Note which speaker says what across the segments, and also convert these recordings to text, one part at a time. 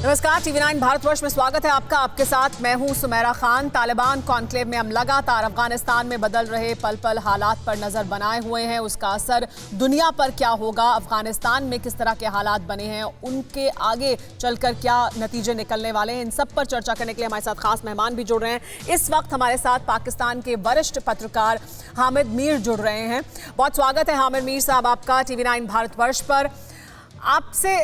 Speaker 1: नमस्कार, TV9 भारतवर्ष में स्वागत है आपका। आपके साथ मैं हूं सुमेरा खान। तालिबान कॉन्क्लेव में हम लगातार अफगानिस्तान में बदल रहे पल पल हालात पर नजर बनाए हुए हैं। उसका असर दुनिया पर क्या होगा, अफगानिस्तान में किस तरह के हालात बने हैं, उनके आगे चलकर क्या नतीजे निकलने वाले हैं, इन सब पर चर्चा करने के लिए हमारे साथ खास मेहमान भी जुड़ रहे हैं। इस वक्त हमारे साथ पाकिस्तान के वरिष्ठ पत्रकार हामिद मीर जुड़ रहे हैं। बहुत स्वागत है हामिद मीर साहब आपका TV9 भारतवर्ष पर। आपसे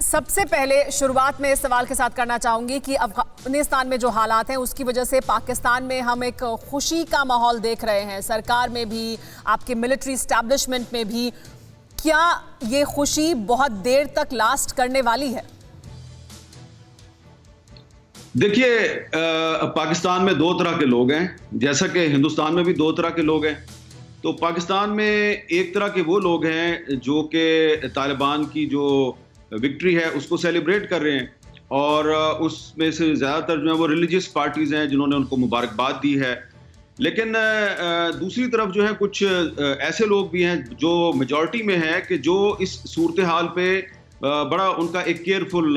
Speaker 1: सबसे पहले शुरुआत में इस सवाल के साथ करना चाहूंगी कि अफगानिस्तान में जो हालात हैं उसकी वजह से पाकिस्तान में हम एक खुशी का माहौल देख रहे हैं, सरकार में भी, आपके मिलिट्री एस्टैब्लिशमेंट में भी। क्या ये खुशी बहुत देर तक लास्ट करने वाली है?
Speaker 2: देखिए, पाकिस्तान में दो तरह के लोग हैं, जैसा कि हिंदुस्तान में भी दो तरह के लोग हैं। तो पाकिस्तान में एक तरह के वो लोग हैं जो कि तालिबान की जो विक्ट्री है उसको सेलिब्रेट कर रहे हैं, और उसमें से ज़्यादातर जो है वो रिलीजियस पार्टीज़ हैं जिन्होंने उनको मुबारकबाद दी है। लेकिन दूसरी तरफ जो है कुछ ऐसे लोग भी हैं जो मेजॉरिटी में है कि जो इस सूरत हाल पे बड़ा उनका एक केयरफुल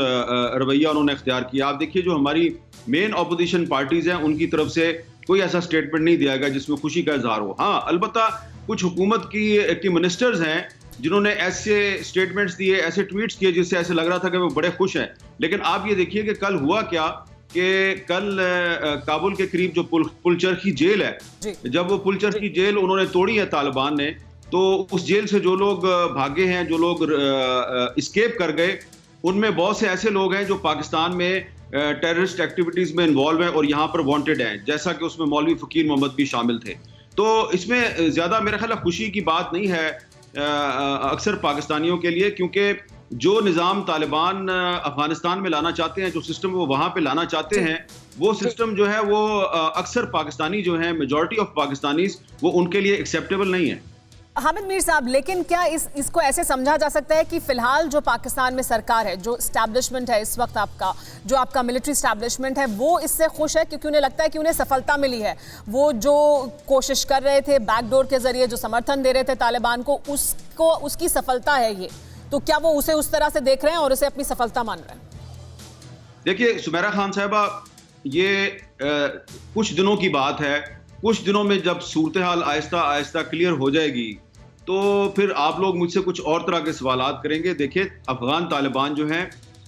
Speaker 2: रवैया उन्होंने इख्तियार किया। आप देखिए, जो हमारी मेन अपोजिशन पार्टीज़ हैं उनकी तरफ से कोई ऐसा स्टेटमेंट नहीं दिया गया जिसमें खुशी का इजहार हो। हाँ, अलबत्ता कुछ हुकूमत की मिनिस्टर्स हैं जिन्होंने ऐसे स्टेटमेंट्स दिए, ऐसे ट्वीट्स किए जिससे ऐसे लग रहा था कि वो बड़े खुश हैं। लेकिन आप ये देखिए कि कल हुआ क्या कि कल काबुल के करीब जो पुलचरखी जेल है, जब वो पुलचरखी जेल उन्होंने तोड़ी है तालिबान ने, तो उस जेल से जो लोग भागे हैं, जो लोग एस्केप कर गए, उनमें बहुत से ऐसे लोग हैं जो पाकिस्तान में टेररिस्ट एक्टिविटीज़ में इन्वॉल्व हैं और यहाँ पर वांटेड हैं, जैसा कि उसमें मौलवी फ़कीर मोहम्मद भी शामिल थे। तो इसमें ज़्यादा मेरा ख्याल खुशी की बात नहीं है अक्सर पाकिस्तानियों के लिए, क्योंकि जो निज़ाम तालिबान अफगानिस्तान में लाना चाहते हैं, जो सिस्टम वो वहाँ पे लाना चाहते हैं, वो सिस्टम जो है वो अक्सर पाकिस्तानी जो है, मेजॉरिटी ऑफ पाकिस्तानीज, वो उनके लिए एक्सेप्टेबल नहीं है।
Speaker 1: हामिद मीर साहब, लेकिन क्या इसको ऐसे समझा जा सकता है कि फिलहाल जो पाकिस्तान में सरकार है, जो एस्टैब्लिशमेंट है इस वक्त आपका मिलिट्री एस्टैब्लिशमेंट है, वो इससे खुश है क्योंकि उन्हें लगता है कि उन्हें सफलता मिली है? वो जो कोशिश कर रहे थे बैकडोर के जरिए, जो समर्थन दे रहे थे तालिबान को, उसकी सफलता है ये, तो क्या वो उसे उस तरह से देख रहे हैं और उसे अपनी सफलता मान रहे हैं?
Speaker 2: देखिए सुमेरा खान साहबा, ये कुछ दिनों की बात है। कुछ दिनों में जब सूरत हाल आहिस्ता आहिस्ता क्लियर हो जाएगी तो फिर आप लोग मुझसे कुछ और तरह के सवालात करेंगे। देखिए, अफगान तालिबान जो है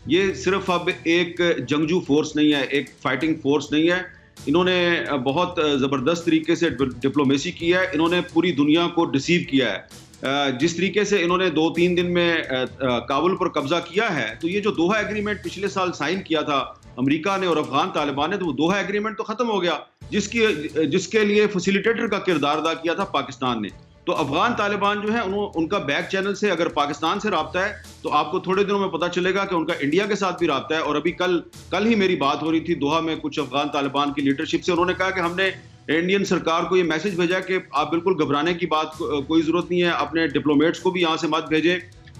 Speaker 2: ये सिर्फ अब एक जंगजू फोर्स नहीं है, एक फाइटिंग फोर्स नहीं है। इन्होंने बहुत ज़बरदस्त तरीके से डिप्लोमेसी की है, इन्होंने पूरी दुनिया को डिसीव किया है। जिस तरीके से इन्होंने 2-3 दिन में काबुल पर कब्जा किया है, तो ये जो दोहा एग्रीमेंट पिछले साल साइन किया था अमेरिका ने और अफगान तालिबान ने, तो वो दोहा एग्रीमेंट तो ख़त्म हो गया, जिसके लिए फैसिलिटेटर का किरदार अदा किया था पाकिस्तान ने। तो अफगान तालिबान जो है उनका बैक चैनल से अगर पाकिस्तान से रब्ता है, तो आपको थोड़े दिनों में पता चलेगा कि उनका इंडिया के साथ भी रब्ता है। और अभी कल ही मेरी बात हो रही थी दोहा में कुछ अफगान तालिबान की लीडरशिप से। उन्होंने कहा कि हमने इंडियन सरकार को ये मैसेज भेजा कि आप बिल्कुल घबराने की बात कोई ज़रूरत नहीं है, अपने डिप्लोमेट्स को भी यहाँ से मत भेजें,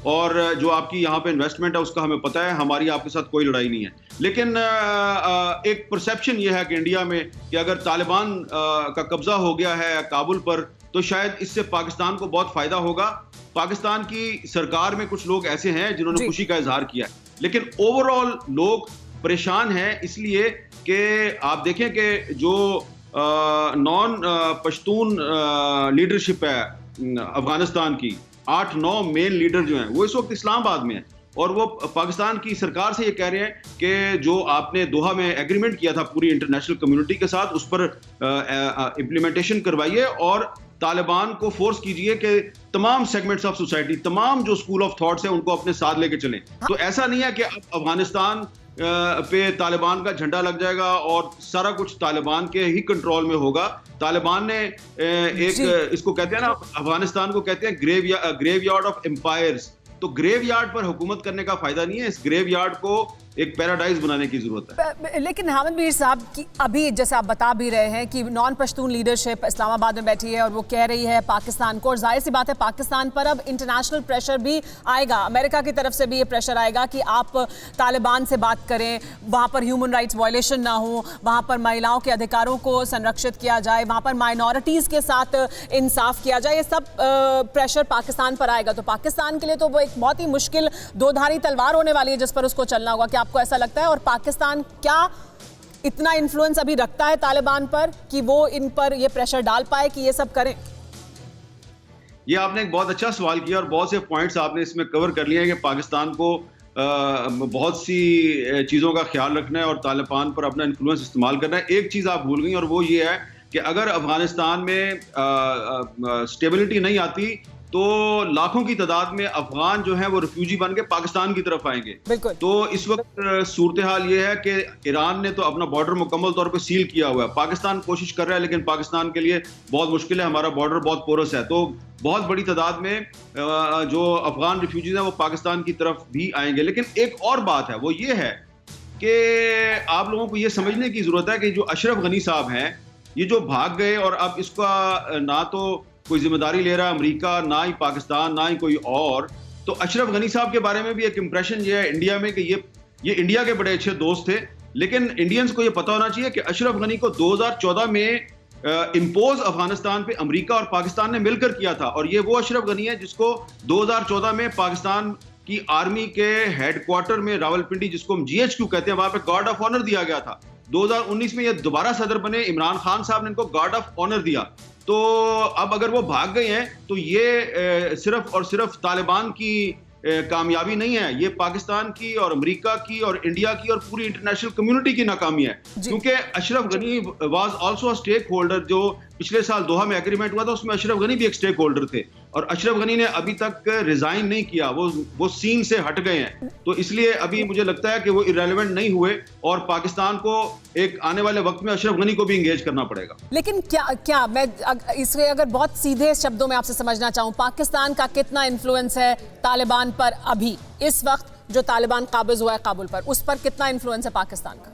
Speaker 2: और जो आपकी यहाँ पे इन्वेस्टमेंट है उसका हमें पता है, हमारी आपके साथ कोई लड़ाई नहीं है। लेकिन एक परसेप्शन ये है कि इंडिया में कि अगर तालिबान का कब्जा हो गया है काबुल पर, तो शायद इससे पाकिस्तान को बहुत फायदा होगा। पाकिस्तान की सरकार में कुछ लोग ऐसे हैं जिन्होंने खुशी का इजहार किया है, लेकिन ओवरऑल लोग परेशान हैं, इसलिए कि आप देखें कि जो नॉन पश्तून लीडरशिप है अफगानिस्तान की, 8-9 मेन लीडर जो हैं वो इस वक्त इस्लामाबाद में हैं, और वो पाकिस्तान की सरकार से ये कह रहे हैं कि जो आपने दोहा में एग्रीमेंट किया था पूरी इंटरनेशनल कम्युनिटी के साथ, उस पर इम्प्लीमेंटेशन करवाइए और तालिबान को फोर्स कीजिए कि तमाम सेगमेंट्स ऑफ सोसाइटी, तमाम जो स्कूल ऑफ थॉट्स हैं, उनको अपने साथ लेके चलें। तो ऐसा नहीं है कि अब अफगानिस्तान पे तालिबान का झंडा लग जाएगा और सारा कुछ तालिबान के ही कंट्रोल में होगा। तालिबान ने एक इसको कहते हैं ना, अफगानिस्तान को कहते हैं ग्रेवयार्ड ऑफ एम्पायर्स। तो ग्रेवयार्ड पर हुकूमत करने का फायदा नहीं है, इस ग्रेवयार्ड को एक पैराडाइज बनाने की जरूरत है।
Speaker 1: लेकिन हामिद मीर साहब की अभी जैसे आप बता भी रहे हैं कि नॉन पश्तून लीडरशिप इस्लामाबाद में बैठी है और वो कह रही है पाकिस्तान को, और जाहिर सी बात है पाकिस्तान पर अब इंटरनेशनल प्रेशर भी आएगा, अमेरिका की तरफ से भी ये प्रेशर आएगा कि आप तालिबान से बात करें, वहाँ पर ह्यूमन राइट्स वायलेशन ना हो, वहाँ पर महिलाओं के अधिकारों को संरक्षित किया जाए, वहाँ पर माइनॉरिटीज़ के साथ इंसाफ किया जाए। ये सब प्रेशर पाकिस्तान पर आएगा, तो पाकिस्तान के लिए तो वो एक बहुत ही मुश्किल दोधारी तलवार होने वाली है जिस पर उसको चलना होगा कि आपको ऐसा लगता है? और पाकिस्तान क्या इतना इन्फ्लुएंस अभी रखता है तालिबान पर कि वो इन पर ये प्रेशर डाल पाए कि ये सब करें?
Speaker 2: ये आपने एक बहुत अच्छा सवाल किया और बहुत से पॉइंट्स आपने इसमें कवर कर लिए हैं कि पाकिस्तान को बहुत सी चीज़ों का ख्याल रखना है और तालिबान पर अपना इन्फ्लुएंस इस्तेमाल करना है। एक चीज़ आप भूल गई और वो ये है कि अगर अफगानिस्तान में स्टेबिलिटी नहीं आती तो लाखों की तादाद में अफगान जो हैं वो रिफ्यूजी बन के पाकिस्तान की तरफ आएंगे। तो इस वक्त सूरत हाल ये है कि ईरान ने तो अपना बॉर्डर मुकम्मल तौर पे सील किया हुआ है। पाकिस्तान कोशिश कर रहा है लेकिन पाकिस्तान के लिए बहुत मुश्किल है, हमारा बॉर्डर बहुत पोरस है। तो बहुत बड़ी तादाद में जो अफगान रिफ्यूजीज हैं वो पाकिस्तान की तरफ भी आएंगे। लेकिन एक और बात है, वो ये है कि आप लोगों को ये समझने की जरूरत है कि जो अशरफ गनी साहब हैं ये जो भाग गए और अब इसका ना तो कोई जिम्मेदारी ले रहा है अमेरिका, ना ही पाकिस्तान, ना ही कोई और। तो अशरफ गनी साहब के बारे में भी एक इंप्रेशन ये है इंडिया में कि ये इंडिया के बड़े अच्छे दोस्त थे, लेकिन इंडियंस को ये पता होना चाहिए कि अशरफ गनी को 2014 में इम्पोज अफगानिस्तान पे अमेरिका और पाकिस्तान ने मिलकर किया था। और ये वो अशरफ गनी है जिसको 2014 में पाकिस्तान की आर्मी के हेडक्वार्टर में रावलपिंडी, जिसको हम GHQ कहते हैं, वहां पे गार्ड ऑफ ऑनर दिया गया था। 2019 में ये दोबारा सदर बने, इमरान खान साहब ने इनको गार्ड ऑफ ऑनर दिया। तो अब अगर वो भाग गए हैं तो ये सिर्फ और सिर्फ तालिबान की कामयाबी नहीं है, ये पाकिस्तान की और अमेरिका की और इंडिया की और पूरी इंटरनेशनल कम्युनिटी की नाकामी है। क्योंकि Ashraf Ghani was also a stakeholder. जो पिछले साल दोहा में एग्रीमेंट हुआ था उसमें अशरफ गनी भी एक स्टेक होल्डर थे और अशरफ गनी ने अभी तक रिजाइन नहीं किया, वो सीन से हट गए हैं। तो इसलिए अभी मुझे लगता है कि वो इरेलेवेंट नहीं हुए और पाकिस्तान को एक आने वाले वक्त में अशरफ गनी को भी इंगेज करना पड़ेगा।
Speaker 1: लेकिन क्या मैं इसके अगर बहुत सीधे शब्दों में आपसे समझना चाहूं, पाकिस्तान का कितना इन्फ्लुएंस है तालिबान पर अभी इस वक्त जो तालिबान काबिज हुआ है काबुल पर, उस पर कितना इन्फ्लुएंस है पाकिस्तान का?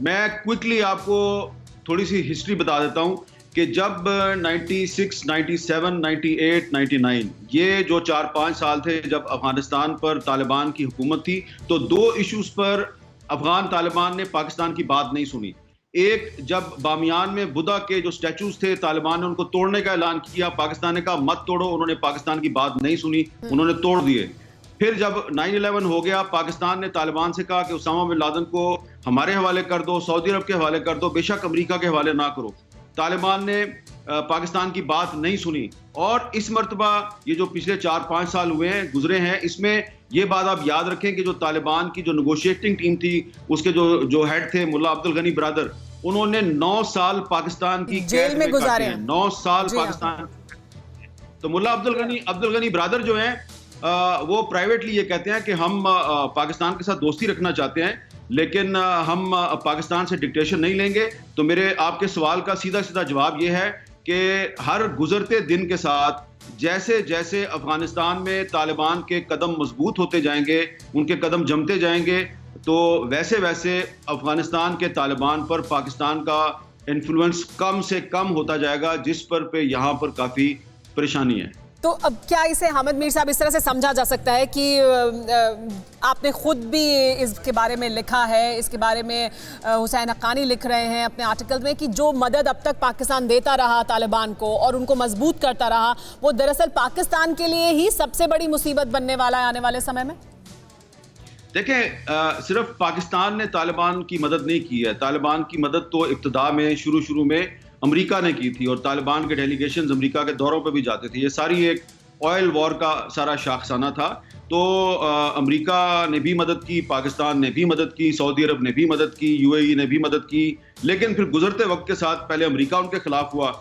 Speaker 1: मैं
Speaker 2: क्विकली आपको थोड़ी सी हिस्ट्री बता देता हूं कि जब 96, 97, 98, 99 ये जो 4-5 साल थे जब अफगानिस्तान पर तालिबान की हुकूमत थी, तो 2 इश्यूज पर अफगान तालिबान ने पाकिस्तान की बात नहीं सुनी। एक, जब बामियान में बुद्धा के जो स्टैचूज थे तालिबान ने उनको तोड़ने का ऐलान किया, पाकिस्तान ने कहा मत तोड़ो, उन्होंने पाकिस्तान की बात नहीं सुनी, उन्होंने तोड़ दिए। फिर जब 9/11 हो गया, पाकिस्तान ने तालिबान से कहा कि उसामा बिन लादेन को हमारे हवाले कर दो, सऊदी अरब के हवाले कर दो, बेशक अमेरिका के हवाले ना करो। तालिबान ने पाकिस्तान की बात नहीं सुनी। और इस मर्तबा ये जो पिछले 4-5 साल गुजरे हैं, इसमें ये बात आप याद रखें कि जो तालिबान की जो नेगोशिएटिंग टीम थी, उसके जो हेड थे मुल्ला अब्दुल गनी ब्रदर, उन्होंने 9 साल पाकिस्तान की
Speaker 1: जेल में गुजारे हैं।
Speaker 2: 9 साल पाकिस्तान। तो मुल्ला अब्दुल गनी ब्रदर जो हैं वो प्राइवेटली ये कहते हैं कि हम पाकिस्तान के साथ दोस्ती रखना चाहते हैं, लेकिन हम पाकिस्तान से डिक्टेशन नहीं लेंगे। तो मेरे आपके सवाल का सीधा सीधा जवाब ये है कि हर गुजरते दिन के साथ जैसे जैसे अफगानिस्तान में तालिबान के कदम मजबूत होते जाएंगे, उनके कदम जमते जाएंगे, तो वैसे वैसे अफगानिस्तान के तालिबान पर पाकिस्तान का इन्फ्लुएंस कम से कम होता जाएगा, जिस पर यहाँ पर काफ़ी परेशानी है।
Speaker 1: तो अब क्या इसे हामिद मीर साहब इस तरह से समझा जा सकता है कि आपने खुद भी इसके बारे में लिखा है, इसके बारे में हुसैन हक्कानी लिख रहे हैं अपने आर्टिकल में, कि जो मदद अब तक पाकिस्तान देता रहा तालिबान को और उनको मजबूत करता रहा, वो दरअसल पाकिस्तान के लिए ही सबसे बड़ी मुसीबत बनने वाला है आने वाले समय में?
Speaker 2: देखें, सिर्फ पाकिस्तान ने तालिबान की मदद नहीं की है। तालिबान की मदद तो इब्तिदा में शुरू में अमेरिका ने की थी और तालिबान के डेलीगेशंस अमेरिका के दौरों पर भी जाते थे। ये सारी एक ऑयल वॉर का सारा शाखसाना था। तो अमेरिका ने भी मदद की, पाकिस्तान ने भी मदद की, सऊदी अरब ने भी मदद की, UAE ने भी मदद की। लेकिन फिर गुजरते वक्त के साथ पहले अमेरिका उनके खिलाफ हुआ,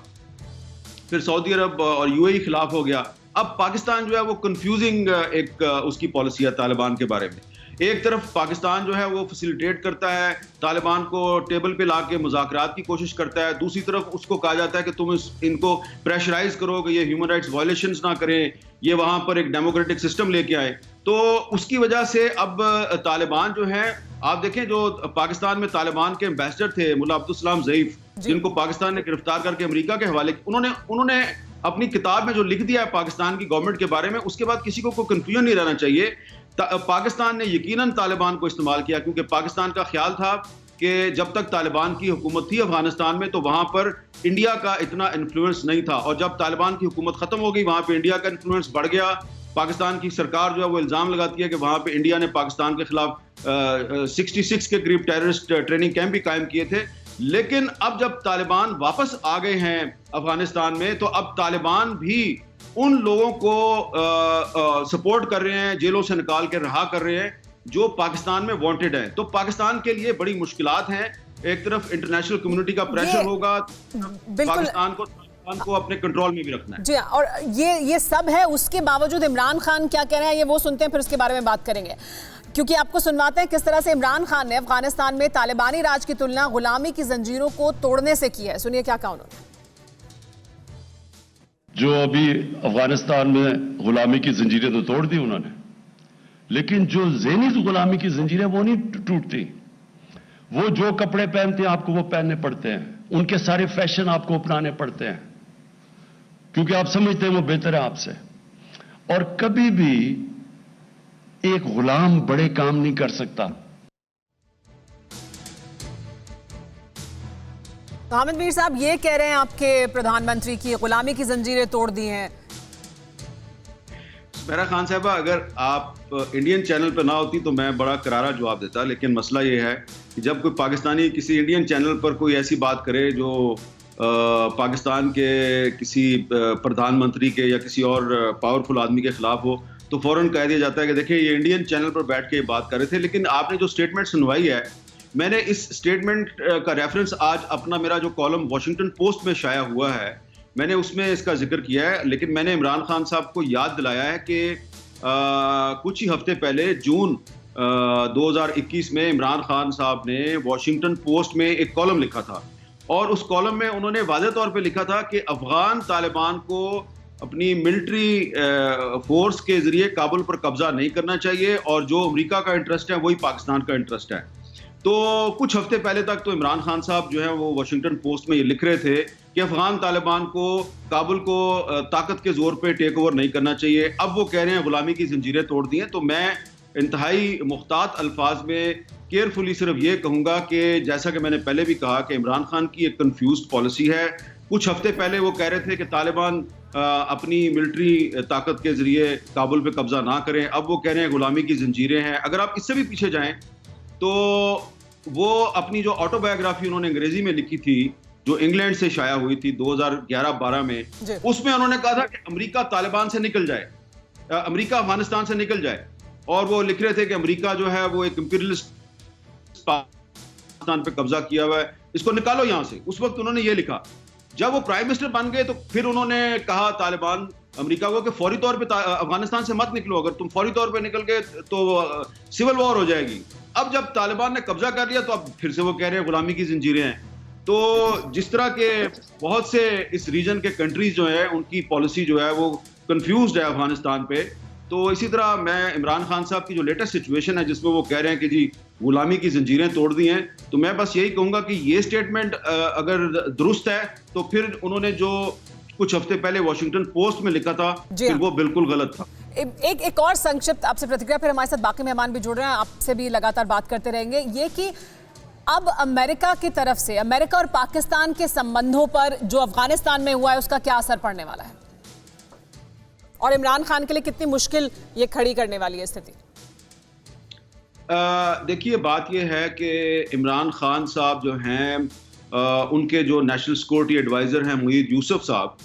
Speaker 2: फिर सऊदी अरब और UAE खिलाफ हो गया। अब पाकिस्तान जो है वो कंफ्यूजिंग एक उसकी पॉलिसी है तालिबान के बारे में। एक तरफ पाकिस्तान जो है वो फैसिलिटेट करता है, तालिबान को टेबल पे ला के मुज़ाकरात की कोशिश करता है। दूसरी तरफ उसको कहा जाता है कि तुम इनको प्रेशराइज करो कि ये ह्यूमन राइट्स वायलेशंस ना करें, ये वहाँ पर एक डेमोक्रेटिक सिस्टम लेके आए। तो उसकी वजह से अब तालिबान जो है, आप देखें जो पाकिस्तान में तालिबान के एम्बेसडर थे मुल्ला अब्दुल सलाम ज़ईफ, जिनको पाकिस्तान ने गिरफ्तार करके अमेरिका के हवाले, उन्होंने अपनी किताब में जो लिख दिया है पाकिस्तान की गवर्नमेंट के बारे में, उसके बाद किसी को कोई कंफ्यूजन नहीं रहना चाहिए। पाकिस्तान ने यकीनन तालिबान को इस्तेमाल किया, क्योंकि पाकिस्तान का ख्याल था कि जब तक तालिबान की हुकूमत थी अफगानिस्तान में तो वहाँ पर इंडिया का इतना इन्फ्लुएंस नहीं था, और जब तालिबान की हुकूमत ख़त्म हो गई वहाँ पे इंडिया का इन्फ्लुएंस बढ़ गया। पाकिस्तान की सरकार जो है वो इल्ज़ाम लगाती है कि वहाँ पे इंडिया ने पाकिस्तान के खिलाफ 66 के करीब टेररिस्ट ट्रेनिंग कैंप भी कायम किए थे। लेकिन अब जब तालिबान वापस आ गए हैं अफगानिस्तान में, तो अब तालिबान भी उन लोगों को सपोर्ट कर रहे हैं, जेलों से निकाल के रहा कर रहे हैं जो पाकिस्तान में वांटेड हैं। तो पाकिस्तान के लिए बड़ी मुश्किलात हैं। एक तरफ इंटरनेशनल कम्युनिटी का प्रेशर होगा, पाकिस्तान को अपने कंट्रोल में भी रखना है।
Speaker 1: जी, और ये सब है, उसके बावजूद इमरान खान क्या कह रहे हैं ये वो सुनते हैं, फिर उसके बारे में बात करेंगे। क्योंकि आपको सुनवाते हैं किस तरह से इमरान खान ने अफगानिस्तान में तालिबानी राज की तुलना गुलामी की जंजीरों को तोड़ने से की है। सुनिए क्या कहा उन्होंने।
Speaker 3: जो अभी अफगानिस्तान में गुलामी की जंजीरें तो तोड़ दी उन्होंने, लेकिन जो ज़हनी गुलामी की जंजीरें वो नहीं टूटती। वो जो कपड़े पहनते हैं आपको वो पहनने पड़ते हैं, उनके सारे फैशन आपको अपनाने पड़ते हैं, क्योंकि आप समझते हैं वो बेहतर है आपसे। और कभी भी एक गुलाम बड़े काम नहीं कर सकता।
Speaker 1: हामिद मीर साहब ये कह रहे हैं आपके प्रधानमंत्री की गुलामी की जंजीरें तोड़ दी हैं।
Speaker 2: मेरा खान साहबा, अगर आप इंडियन चैनल पर ना होती तो मैं बड़ा करारा जवाब देता, लेकिन मसला ये है कि जब कोई पाकिस्तानी किसी इंडियन चैनल पर कोई ऐसी बात करे जो पाकिस्तान के किसी प्रधानमंत्री के या किसी और पावरफुल आदमी के खिलाफ हो, तो फौरन कह दिया जाता है कि देखिए ये इंडियन चैनल पर बैठ के बात कर रहे थे। लेकिन आपने जो स्टेटमेंट सुनवाई है, मैंने इस स्टेटमेंट का रेफरेंस आज अपना मेरा जो कॉलम वॉशिंगटन पोस्ट में शाया हुआ है, मैंने उसमें इसका जिक्र किया है। लेकिन मैंने इमरान खान साहब को याद दिलाया है कि कुछ ही हफ्ते पहले जून 2021 में इमरान खान साहब ने वॉशिंगटन पोस्ट में एक कॉलम लिखा था, और उस कॉलम में उन्होंने वाज़ेह तौर पे लिखा था कि अफगान तालिबान को अपनी मिलिट्री फोर्स के जरिए काबुल पर कब्जा नहीं करना चाहिए, और जो अमेरिका का इंटरेस्ट है वही पाकिस्तान का इंटरेस्ट है। तो कुछ हफ्ते पहले तक तो इमरान खान साहब जो है वो वॉशिंगटन पोस्ट में ये लिख रहे थे कि अफगान तालिबान को काबुल को ताकत के जोर पे टेक ओवर नहीं करना चाहिए। अब वो कह रहे हैं गुलामी की जंजीरें तोड़ दी हैं। तो मैं इंतहाई मुख्तात अल्फाज में केयरफुली सिर्फ ये कहूँगा कि जैसा कि मैंने पहले भी कहा कि इमरान खान की एक कन्फ्यूज्ड पॉलिसी है। कुछ हफ्ते पहले वो कह रहे थे कि तालिबान अपनी मिलिट्री ताकत के जरिए काबुल पे कब्जा ना करें, अब वो कह रहे हैं गुलामी की जंजीरें हैं। अगर आप इससे भी पीछे जाएं तो वो अपनी जो ऑटोबायोग्राफी उन्होंने अंग्रेजी में लिखी थी, जो इंग्लैंड से शाया हुई थी 2011-12 में, उसमें उन्होंने कहा था कि अमेरिका तालिबान से निकल जाए, अमेरिका अफगानिस्तान से निकल जाए। और वो लिख रहे थे कि अमेरिका जो है वो एक इंपीरियलिस्ट पाकिस्तान पे कब्जा किया हुआ है, इसको निकालो यहां से। उस वक्त उन्होंने ये लिखा। जब वो प्राइम मिनिस्टर बन गए तो फिर उन्होंने कहा तालिबान अमेरिका को कि फौरी तौर पे अफगानिस्तान से मत निकलो, अगर तुम फौरी तौर पे निकल गए तो सिविल वॉर हो जाएगी। अब जब तालिबान ने कब्जा कर लिया तो अब फिर से वो कह रहे हैं गुलामी की जंजीरें हैं। तो जिस तरह के बहुत से इस रीजन के कंट्रीज जो है उनकी पॉलिसी जो है वो कंफ्यूज्ड है अफगानिस्तान पे। तो इसी तरह मैं इमरान खान साहब की जो लेटेस्ट सिचुएशन है जिसमें वो कह रहे हैं कि जी गुलामी की जंजीरें तोड़ दी हैं, तो मैं बस यही कहूंगा कि ये स्टेटमेंट अगर दुरुस्त है तो फिर उन्होंने जो कुछ हफ्ते पहले वॉशिंगटन पोस्ट में लिखा था फिर वो बिल्कुल गलत था।
Speaker 1: एक और संक्षिप्त आपसे प्रतिक्रिया, फिर हमारे साथ बाकी मेहमान भी जुड़ रहे हैं, आपसे भी लगातार बात करते रहेंगे। ये कि अब अमेरिका की तरफ से अमेरिका और पाकिस्तान के संबंधों पर जो अफगानिस्तान में हुआ है उसका क्या असर पड़ने वाला है, और इमरान खान के लिए कितनी मुश्किल ये खड़ी करने वाली है स्थिति?
Speaker 2: देखिए, बात यह है कि इमरान खान साहब जो हैं उनके जो नेशनल सिक्योरिटी एडवाइज़र हैं मोईद यूसुफ साहब,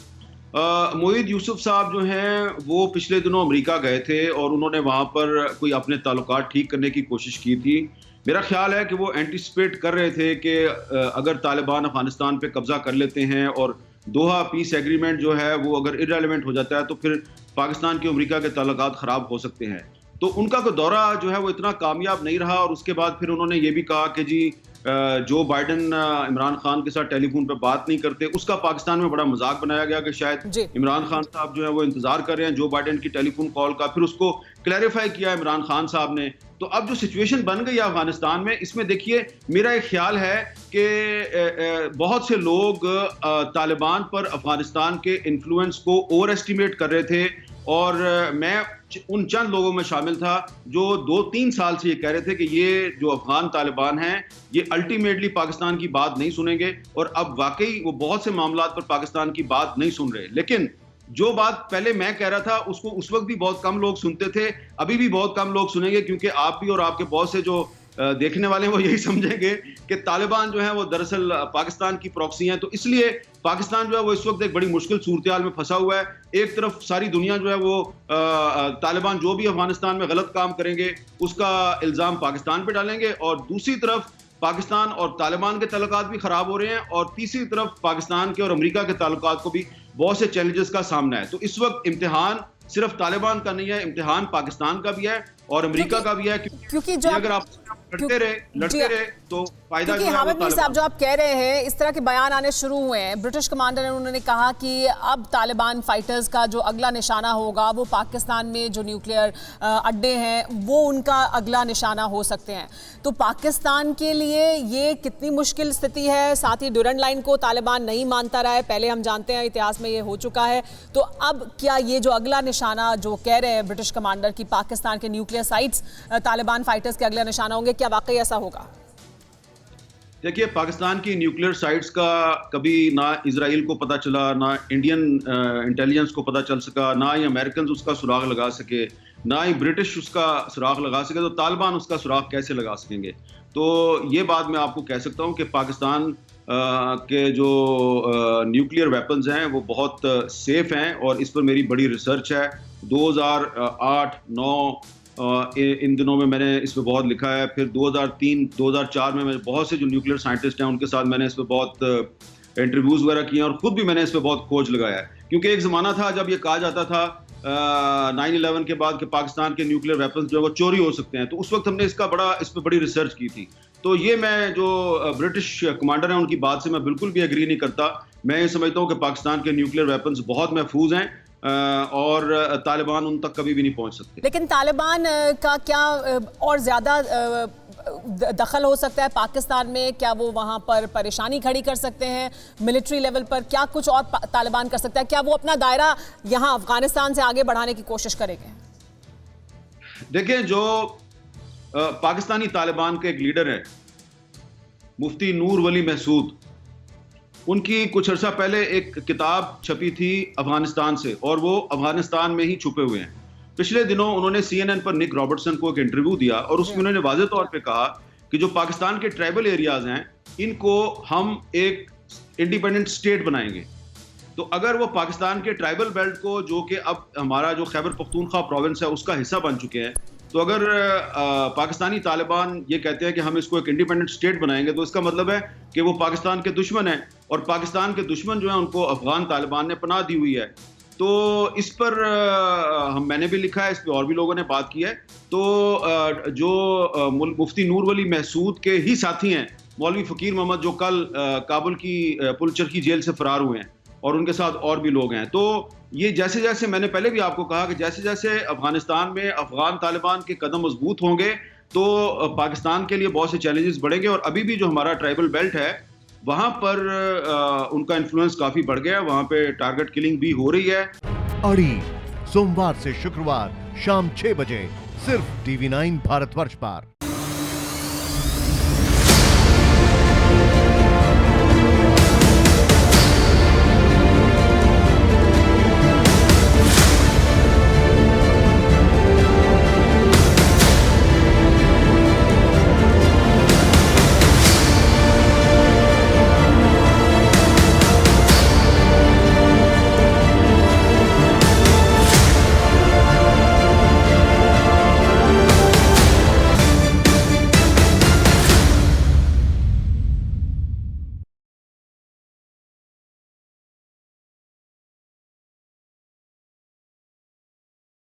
Speaker 2: मोईद यूसुफ साहब जो हैं वो पिछले दिनों अमेरिका गए थे और उन्होंने वहाँ पर कोई अपने ताल्लुकात ठीक करने की कोशिश की थी। मेरा ख्याल है कि वो एंटिसिपेट कर रहे थे कि अगर तालिबान अफगानिस्तान पे कब्जा कर लेते हैं और दोहा पीस एग्रीमेंट जो है वो अगर इररेलेवेंट हो जाता है तो फिर पाकिस्तान के अमेरिका के ताल्लुकात ख़राब हो सकते हैं। तो उनका कोई दौरा जो है वो इतना कामयाब नहीं रहा, और उसके बाद फिर उन्होंने ये भी कहा कि जी जो बाइडन इमरान खान के साथ टेलीफोन पे बात नहीं करते, उसका पाकिस्तान में बड़ा मजाक बनाया गया कि शायद इमरान खान साहब जो है वो इंतजार कर रहे हैं जो बाइडन की टेलीफोन कॉल का। फिर उसको क्लैरिफाई किया इमरान खान साहब ने। तो अब जो सिचुएशन बन गई है अफगानिस्तान में, इसमें देखिए मेरा एक ख्याल है कि बहुत से लोग तालिबान पर अफगानिस्तान के इन्फ्लुएंस को ओवर एस्टिमेट कर रहे थे, और मैं उन चंद लोगों में शामिल था जो 2-3 साल से ये कह रहे थे कि ये जो अफगान तालिबान हैं ये अल्टीमेटली पाकिस्तान की बात नहीं सुनेंगे, और अब वाकई वो बहुत से मामलात पर पाकिस्तान की बात नहीं सुन रहे। लेकिन जो बात पहले मैं कह रहा था उसको उस वक्त भी बहुत कम लोग सुनते थे, अभी भी बहुत कम लोग सुनेंगे, क्योंकि आप भी और आपके बहुत से जो देखने वाले हैं वो यही समझेंगे कि तालिबान जो है वो दरअसल पाकिस्तान की प्रॉक्सी हैं। तो इसलिए पाकिस्तान जो है वो इस वक्त एक बड़ी मुश्किल सूरत-ए-हाल में फंसा हुआ है। एक तरफ सारी दुनिया जो है वो तालिबान जो भी अफगानिस्तान में गलत काम करेंगे उसका इल्ज़ाम पाकिस्तान पे डालेंगे, और दूसरी तरफ पाकिस्तान और तालिबान के ताल्लुकात भी खराब हो रहे हैं, और तीसरी तरफ पाकिस्तान के और अमेरिका के ताल्लुकात को भी बहुत से चैलेंजेस का सामना है। तो इस वक्त इम्तिहान सिर्फ तालिबान का नहीं है, इम्तिहान पाकिस्तान का भी है और अमेरिका का भी है, क्योंकि जो अगर आप लड़ते रहे तो फायदा जो है वो
Speaker 1: हामिद मीर साहब, जो आप कह रहे हैं इस तरह के बयान आने शुरू हुए हैं, ब्रिटिश कमांडर ने उन्होंने कहा कि अब तालिबान फाइटर्स का जो अगला निशाना होगा वो पाकिस्तान में जो न्यूक्लियर अड्डे हैं वो उनका अगला निशाना हो सकते हैं। तो पाकिस्तान के लिए ये कितनी मुश्किल स्थिति है। साथ ही ड्यूरेंट लाइन को तालिबान नहीं मानता रहा है, पहले हम जानते हैं इतिहास में ये हो चुका है। तो अब क्या ये जो अगला निशाना जो कह रहे हैं ब्रिटिश कमांडर की पाकिस्तान के न्यूक्लियर साइट्स तालिबान फाइटर्स के अगला निशाना होंगे, क्या वाकई ऐसा होगा?
Speaker 2: देखिए, पाकिस्तान की न्यूक्लियर साइट्स का कभी ना इजराइल को पता चला, ना इंडियन इंटेलिजेंस को पता चल सका, ना ही अमेरिकन उसका सुराग लगा सके, ना ही ब्रिटिश उसका सुराग लगा सके, तो तालिबान उसका सुराग कैसे लगा सकेंगे? तो ये बात मैं आपको कह सकता हूँ कि पाकिस्तान के जो न्यूक्लियर वेपन्स हैं वो बहुत सेफ हैं, और इस पर मेरी बड़ी रिसर्च है। 2008-9 इन दिनों में मैंने इस पर बहुत लिखा है। फिर 2003-2004 में मैं बहुत से जो न्यूक्लियर साइंटिस्ट हैं उनके साथ मैंने इस पर बहुत इंटरव्यूज़ वगैरह किए हैं, और ख़ुद भी मैंने इस पर बहुत खोज लगाया है। क्योंकि एक ज़माना था जब ये कहा जाता था 9/11 के बाद कि पाकिस्तान के न्यूक्लियर वेपन्स जो है वो चोरी हो सकते हैं, तो उस वक्त हमने इस पर बड़ी रिसर्च की थी। तो ये मैं जो ब्रिटिश कमांडर हैं उनकी बात से मैं बिल्कुल भी एग्री नहीं करता। मैं ये समझता हूँ कि पाकिस्तान के न्यूक्लियर वेपन्स बहुत महफूज हैं, और तालिबान उन तक कभी भी नहीं पहुंच सकते।
Speaker 1: लेकिन तालिबान का क्या और ज्यादा दखल हो सकता है पाकिस्तान में? क्या वो वहां पर परेशानी खड़ी कर सकते हैं मिलिट्री लेवल पर? क्या कुछ और तालिबान कर सकता है? क्या वो अपना दायरा यहां अफगानिस्तान से आगे बढ़ाने की कोशिश करेंगे?
Speaker 2: देखिए, जो पाकिस्तानी तालिबान के एक लीडर है मुफ्ती नूर वली महसूद, उनकी कुछ अर्सा पहले एक किताब छपी थी अफगानिस्तान से, और वो अफगानिस्तान में ही छुपे हुए हैं। पिछले दिनों उन्होंने CNN पर निक रॉबर्टसन को एक इंटरव्यू दिया, और उसमें उन्होंने वाज़ेह तौर पे कहा कि जो पाकिस्तान के ट्राइबल एरियाज हैं इनको हम एक इंडिपेंडेंट स्टेट बनाएंगे। तो अगर वो पाकिस्तान के ट्राइबल बेल्ट को, जो कि अब हमारा जो खैबर पख्तूनख्वा प्रोविंस है उसका हिस्सा बन चुके हैं, तो अगर पाकिस्तानी तालिबान ये कहते हैं कि हम इसको एक इंडिपेंडेंट स्टेट बनाएंगे, तो इसका मतलब है कि वो पाकिस्तान के दुश्मन हैं, और पाकिस्तान के दुश्मन जो है उनको अफगान तालिबान ने पनाह दी हुई है। तो इस पर मैंने भी लिखा है, इस पर और भी लोगों ने बात की है। तो जो मुफ्ती नूर वली महसूद के ही साथी हैं मौलवी फ़कीर मोहम्मद, जो कल काबुल की पुलचरखी जेल से फरार हुए हैं, और उनके साथ और भी लोग हैं। तो ये जैसे जैसे मैंने पहले भी आपको कहा कि जैसे जैसे अफगानिस्तान में अफगान तालिबान के कदम मजबूत होंगे तो पाकिस्तान के लिए बहुत से चैलेंजेस बढ़ेंगे, और अभी भी जो हमारा ट्राइबल बेल्ट है वहाँ पर उनका इन्फ्लुएंस काफ़ी बढ़ गया, वहाँ पे टारगेट किलिंग भी हो रही है।
Speaker 4: अड़ी सोमवार से शुक्रवार शाम 6 बजे सिर्फ TV9 भारतवर्ष पर।